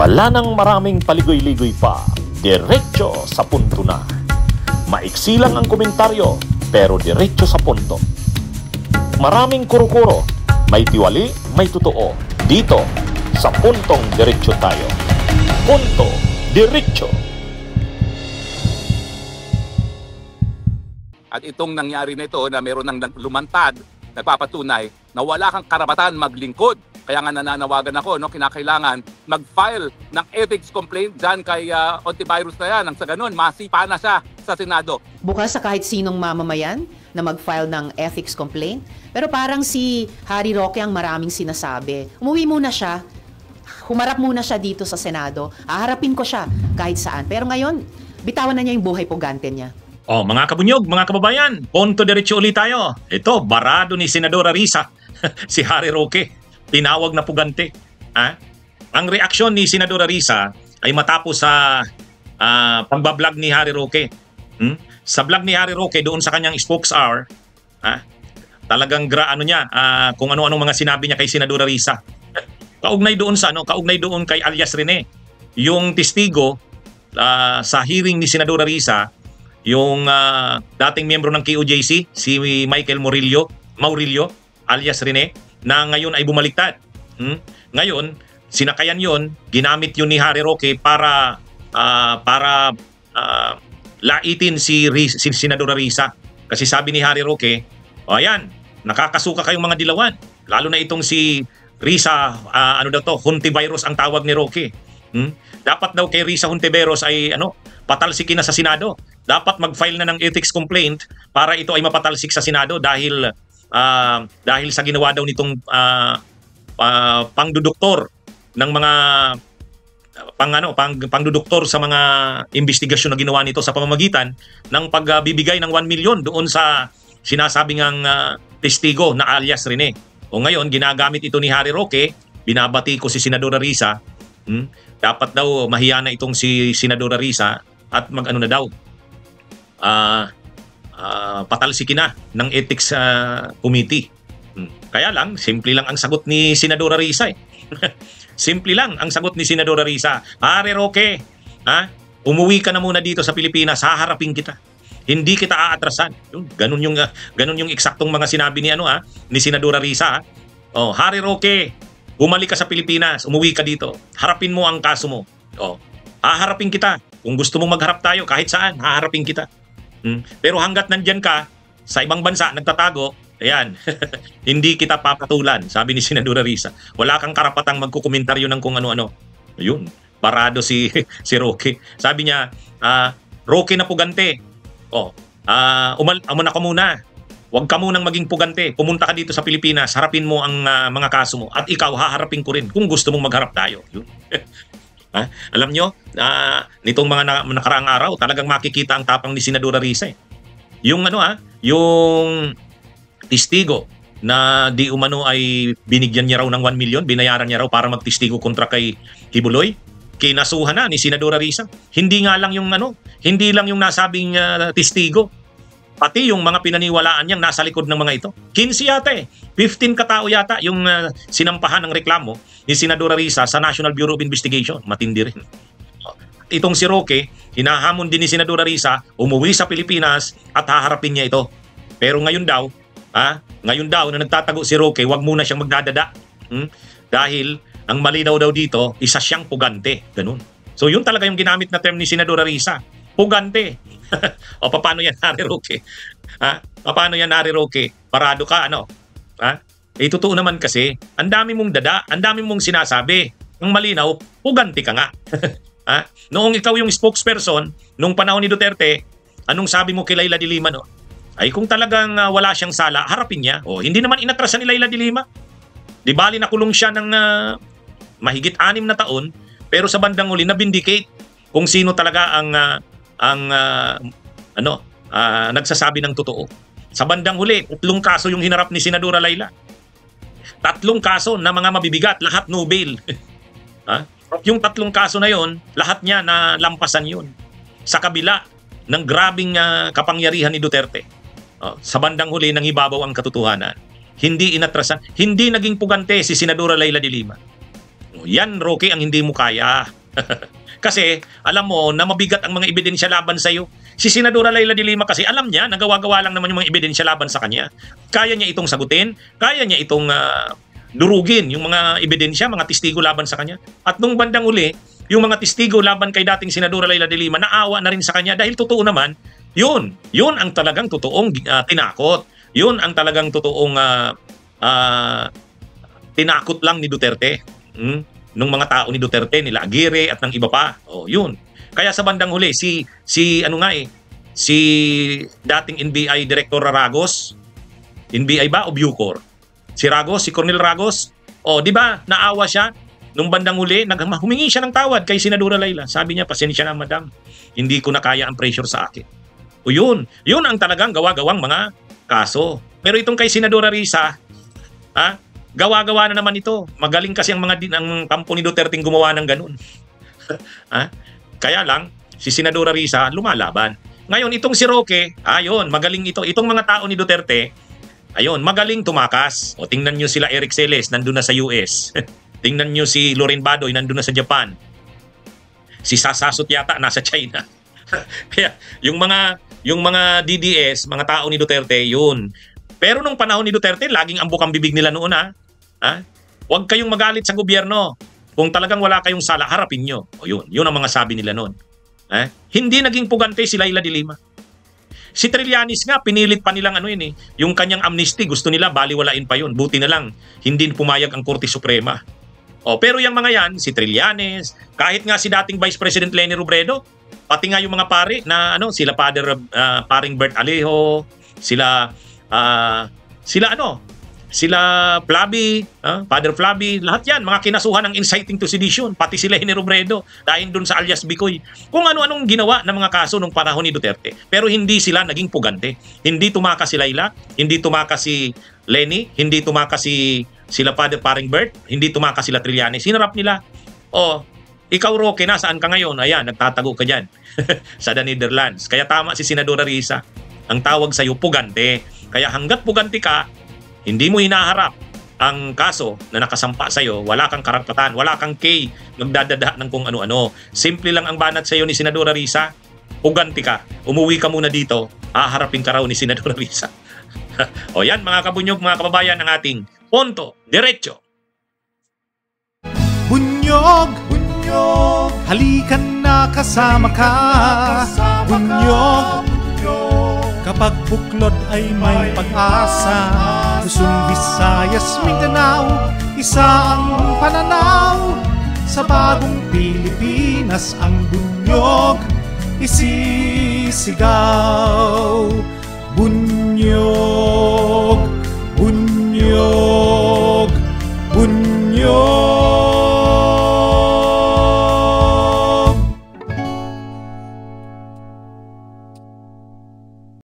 Wala nang maraming paligoy-ligoy pa, diretso sa punto na. Maiksi lang ang komentaryo, pero diretso sa punto. Maraming kuro-kuro, may tiwali, may totoo. Dito, sa Puntong Diretso tayo. Punto Diretso. At itong nangyari nito na meron ng lumantad, nagpapatunay na wala kang karapatan maglingkod. Kaya nga nananawagan ako, kinakailangan mag-file ng ethics complaint dyan kay Ontivirus na yan. Nang sa ganun, masipa na siya sa Senado. Bukas sa kahit sinong mamamayan na mag-file ng ethics complaint. Pero parang si Harry Roque ang maraming sinasabi. Umuwi muna siya, humarap muna siya dito sa Senado. Haharapin ko siya kahit saan. Pero ngayon, bitawan na niya yung buhay pugante niya. Oh, mga kabunyog, mga kababayan, punto diretso ulit tayo. Ito, barado ni Senadora Risa, si Harry Roque, tinawag na pugante. Ang reaksyon ni Senadora Risa ay matapos sa pagbablog ni Harry Roque. Sa blog ni Harry Roque, doon sa kanyang spokes hour, talagang kung ano-anong mga sinabi niya kay Senadora Risa. Kaugnay doon kaugnay doon kay alias Rene, yung testigo sa hearing ni Senadora Risa, yung dating miyembro ng KOJC, si Michael Maurilio alias Rene, na ngayon ay bumaliktad. Ngayon, sinakayan yon, ginamit yun ni Harry Roque para laitin si Senadora Risa. Kasi sabi ni Harry Roque, ayan, nakakasuka kayong mga dilawan. Lalo na itong si Risa, Hontivirus ang tawag ni Roque. Dapat daw kay Risa Hontiveros ay patalsikin na sa Senado. Dapat mag-file na ng ethics complaint para ito ay mapatalsik sa Senado dahil sa ginawa daw nitong pangduduktor ng mga pangduduktor sa mga investigasyon na ginawa nito sa pamamagitan ng pagbibigay ng 1 million doon sa sinasabing ang testigo na alias Rene. O ngayon, ginagamit ito ni Harry Roque, binabati ko si Senadora Risa. Dapat daw mahiya na itong si Senadora Risa at patalsikin na ng ethics committee. Kaya lang, simple lang ang sagot ni Senadora Risa Simple lang ang sagot ni Senadora Risa. Harry Roque, umuwi ka na muna dito sa Pilipinas, haharapin kita. Hindi kita aatrasan. Ganun yung eksaktong mga sinabi ni Senadora Risa. Oh, Harry Roque, bumalik ka sa Pilipinas, umuwi ka dito. Harapin mo ang kaso mo. Oh, haharapin kita. Kung gusto mong magharap tayo kahit saan, haharapin kita. Pero hanggat nandyan ka sa ibang bansa, nagtatago, ayan, hindi kita papatulan, sabi ni Senadora Risa. Wala kang karapatang magkukomentaryo ng kung ano-ano. Ayun, parado si Roque. Sabi niya, Roque na pugante. Umuna ka muna. Huwag ka munang maging pugante. Pumunta ka dito sa Pilipinas, harapin mo ang mga kaso mo. At ikaw, haharapin ko rin kung gusto mong magharap tayo. Yun. Alam nyo, nitong mga nakaraang araw, talagang makikita ang tapang ni Senadora Risa. Yung yung testigo na di umano ay binigyan niya raw ng 1 million, binayaran niya raw para magtestigo kontra kay Kibuloy, kinasuhan na ni Senadora Risa. Hindi lang yung nasabing testigo, pati yung mga pinaniwalaan niyang nasa likod ng mga ito. 15 yata 15 katao yata yung sinampahan ng reklamo ni Senadora Risa sa National Bureau of Investigation. Matindi rin. Itong si Roque, hinahamon din ni Senadora Risa, umuwi sa Pilipinas at haharapin niya ito. Pero ngayon daw na nagtatago si Roque, wag muna siyang magdadada. Dahil ang malinaw daw dito, isa siyang pugante. Ganun. So yun talaga yung ginamit na term ni Senadora Risa. Pugante. O paano yan, Harry Roque? Paano yan, Harry Roque? Parado ka, totoo naman kasi, ang dami mong dada, ang dami mong sinasabi. Ang malinaw, pugante ka nga. Noong ikaw yung spokesperson, nung panahon ni Duterte, anong sabi mo kay Leila de Lima, ay kung talagang wala siyang sala, harapin niya. Hindi naman inatrasan ni Leila de Lima. Di bali nakulong siya ng mahigit 6 na taon, pero sa bandang huli na-vindicate kung sino talaga ang nagsasabi ng totoo. Sa bandang huli, 3 kaso yung hinarap ni Senadora Leila. 3 kaso na mga mabibigat, lahat no bail. Yung 3 kaso na yon, lahat niya na lampasan yun. Sa kabila ng grabing kapangyarihan ni Duterte. Sa bandang huli, nang ibabaw ang katotohanan. Hindi inatrasan, hindi naging pugante si Senadora Leila de Lima. Yan, Roque, ang hindi mo kaya. Kasi alam mo na mabigat ang mga ebidensya laban sa iyo. Si Senadora Leila de Lima kasi alam niya, nagawa-gawa lang naman yung mga ebidensya laban sa kanya. Kaya niya itong sagutin, kaya niya itong durugin yung mga ebidensya, mga testigo laban sa kanya. At nung bandang uli, yung mga testigo laban kay dating Senadora Leila de Lima, naawa na rin sa kanya dahil totoo naman, yun ang talagang totoong tinakot. Yun ang talagang totoong tinakot lang ni Duterte. Nung mga tao ni Duterte, nila Aguirre at ng iba pa. Yun. Kaya sa bandang huli, si dating NBI Director Ragos, NBI ba o Bucor? Si Ragos, si Cornel Ragos, di ba, naawa siya nung bandang huli, humingi siya ng tawad kay Senadora Leila. Sabi niya, pasensya na madam, hindi ko na kaya ang pressure sa akin. Yun ang talagang gawa-gawang mga kaso. Pero itong kay Senadora Risa, gawa-gawa na naman ito. Magaling kasi ang kampo ni Duterte gumawa ng ganun. Kaya lang, si Senadora Risa lumalaban. Ngayon, itong si Roque, magaling ito. Itong mga tao ni Duterte, magaling tumakas. Tingnan nyo sila Eric Celes, nandun na sa US. Tingnan nyo si Loren Badoy, nandun na sa Japan. Si Sasasot yata, nasa China. Kaya, yung mga DDS, mga tao ni Duterte, yun. Pero nung panahon ni Duterte, laging ambok ang bibig nila noon, Huwag kayong magalit sa gobyerno. Kung talagang wala kayong sala, harapin nyo. Yun ang mga sabi nila noon. Hindi naging pugante si Leila de Lima. Si Trillanes nga, pinilit pa nilang yung kanyang amnesty, gusto nila baliwalain pa yun. Buti na lang, hindi pumayag ang Korte Suprema. Pero yung mga yan, si Trillanes, kahit nga si dating Vice President Leni Robredo, pati nga yung mga pare na sila paring Bert Alejo, sila Flavi, Father Flavi, lahat yan, mga kinasuhan ng inciting to sedition, pati sila Leni Robredo, dahil dun sa alias Bicoy. Kung ano-anong ginawa ng mga kaso nung panahon ni Duterte. Pero hindi sila naging pugante. Hindi tumakas si Leila, hindi tumakas si Leni, hindi tumakas sila Father paring Bert, hindi tumakas sila Trillanes. Sinarap nila. Ikaw Roque, nasaan ka ngayon? Ayan, nagtatago ka dyan sa the Netherlands. Kaya tama si Senadora Risa. Ang tawag sa'yo, pugante. Kaya hanggat pugante ka, hindi mo hinaharap ang kaso na nakasampa sa'yo, wala kang karapatan, wala kang magdadada ng kung ano-ano. Simple lang ang banat sa'yo ni Senadora Risa, pugante ka, umuwi ka muna dito, haharapin ka raw ni Senadora Risa. Yan mga kabunyog, mga kababayan, ng ating Punto Diretso. Bunyog, halikan na kasama ka. Bunyog, kapag buklod ay may pag-asa. Luzon, Visayas, Mindanao, isa ang pananaw. Sa bagong Pilipinas ang bunyog isisigaw. Bunyog.